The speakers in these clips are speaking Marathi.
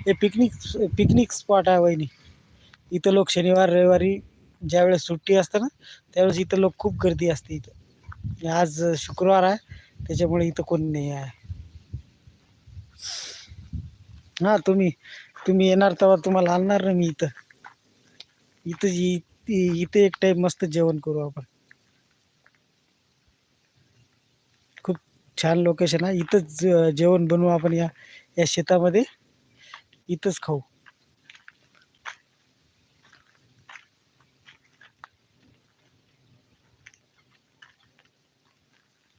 हे पिकनिक स्पॉट आहे वहिनी. इथं लोक शनिवार रविवारी ज्यावेळेस सुट्टी असते ना त्यावेळेस इथं लोक खूप गर्दी असते. इथं आज शुक्रवार आहे त्याच्यामुळे इथं कोणी नाही आहे. हां तुम्ही येणार तेव्हा तुम्हाला आणणार ना मी इथं. इथं एक टाईम मस्त जेवण करू आपण. खूप छान लोकेशन आहे. इथंच जेवण बनवू आपण या शेतामध्ये. इथंच खाऊ.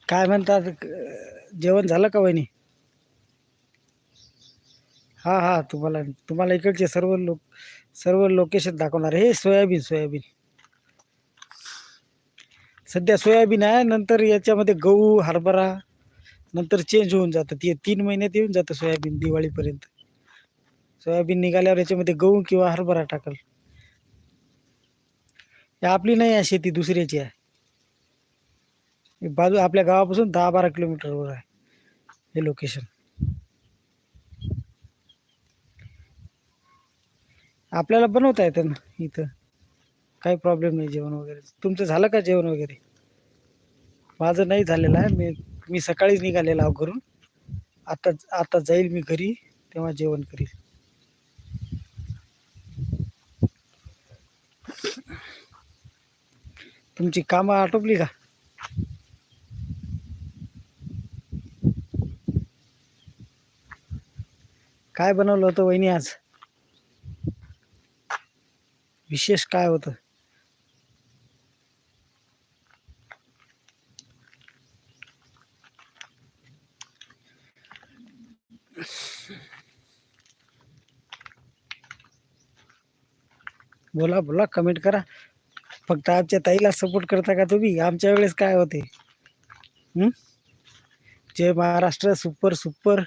काय म्हणतात, जेवण झालं का वहिनी? हां तुम्हाला इकडचे सर्व लोकेशन दाखवणार. हे सोयाबीन सध्या सोयाबीन आहे. नंतर याच्यामध्ये गहू हरभरा नंतर चेंज होऊन जातं. ते 3 महिन्यात येऊन जातं सोयाबीन दिवाळीपर्यंत. सोयाबीन निघाल्यावर याच्यामध्ये गहू किंवा हरभरा टाकल. हे आपली नाही आहे शेती, दुसऱ्याची आहे. बाजू आपल्या गावापासून 10-12 किलोमीटरवर आहे हे लोकेशन. आपल्याला बनवता येतं ना इथं, काही प्रॉब्लेम नाही जेवण वगैरे. तुमचं झालं का जेवण वगैरे? माझं नाही झालेलं आहे. मी सकाळीच निघालेलो आहो घरून. आता जाईल मी घरी, तेव्हा जेवण करील. तुमची कामं आटोपली का? काय बनवलं होतं वहिनी आज? विशेष काय होतं? बोला कमेंट करा. फक्त आमच्या ताईला सपोर्ट करता का तुम्ही? आमच्या वेळेस काय होते? जय महाराष्ट्र. सुपर.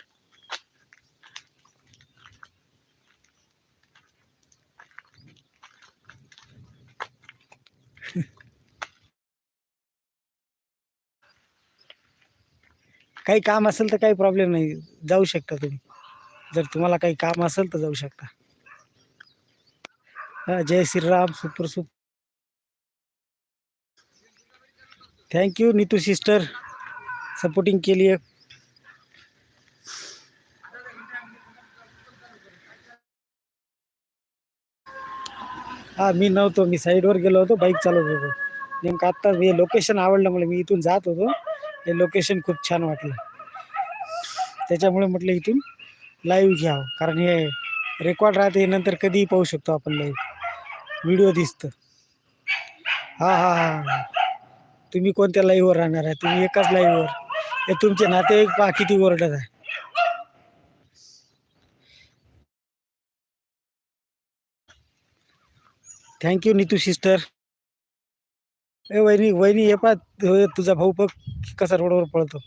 काही काम असेल तर काही प्रॉब्लेम नाही, जाऊ शकता तुम्ही. जर तुम्हाला काही काम असेल तर जाऊ शकता. जय Shriram. Super. Thank you Neetu sister, supporting के लिए. मी नव्हतो, मी साईडवर गेलो होतो, बाईक चालवत होतो. नेमकं आत्ता हे लोकेशन आवडलं मला. मी इथून जात होतो, हे लोकेशन खूप छान वाटलं. त्याच्यामुळे म्हटलं इथून लाईव्ह घ्यावं, कारण हे रेकॉर्ड राहते, नंतर कधीही पाहू शकतो आपण लाईव्ह व्हिडिओ दिसतं. हां. तुम्ही कोणत्या लाईव्हवर राहणार आहे? तुम्ही एकाच लाईव्हवर. हे तुमचे नातेवाईक पहा किती ओरडत आहे. Thank you Neetu sister. वहिनी ये पा, तुझा भाऊ बघ कसा रोडवर पळतो.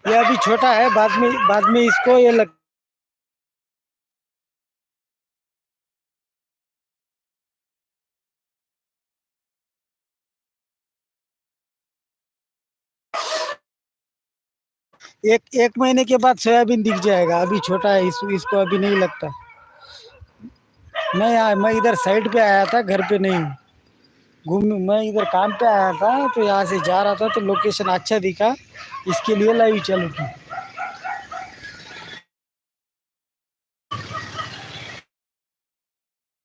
ये अभी छोटा है, बाद में इसको ये लग एक महीने के बाद सोयाबीन दिख जाएगा. अभी छोटा है, इसको अभी नहीं लगता. मैं इधर साइड पे आया था, घर पे नहीं हूँ. मैं इधर काम पे आया था, तो यहाँ से जा रहा था तो लोकेशन अच्छा दिखा, इसके लिए लाइव चालू की.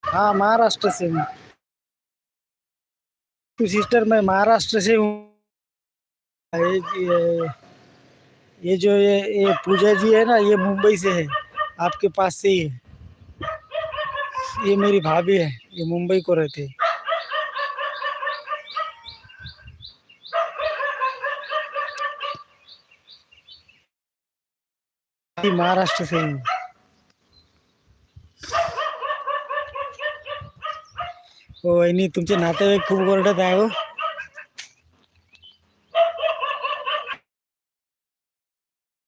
हाँ, महाराष्ट्र से हूँ. तो सिस्टर मैं महाराष्ट्र से हूँ. ये जो ये पूजा जी है ना, ये मुंबई से है, आपके पास से ही है. ये मेरी भाभी है, ये मुंबई को रहते हैं. महाराष्ट्र से हूँ. हो वहिनी, तुमचे नातेवाईक खूप ओरडत आहे हो.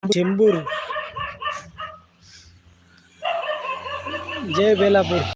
चेंबूर. जय बेलापूर.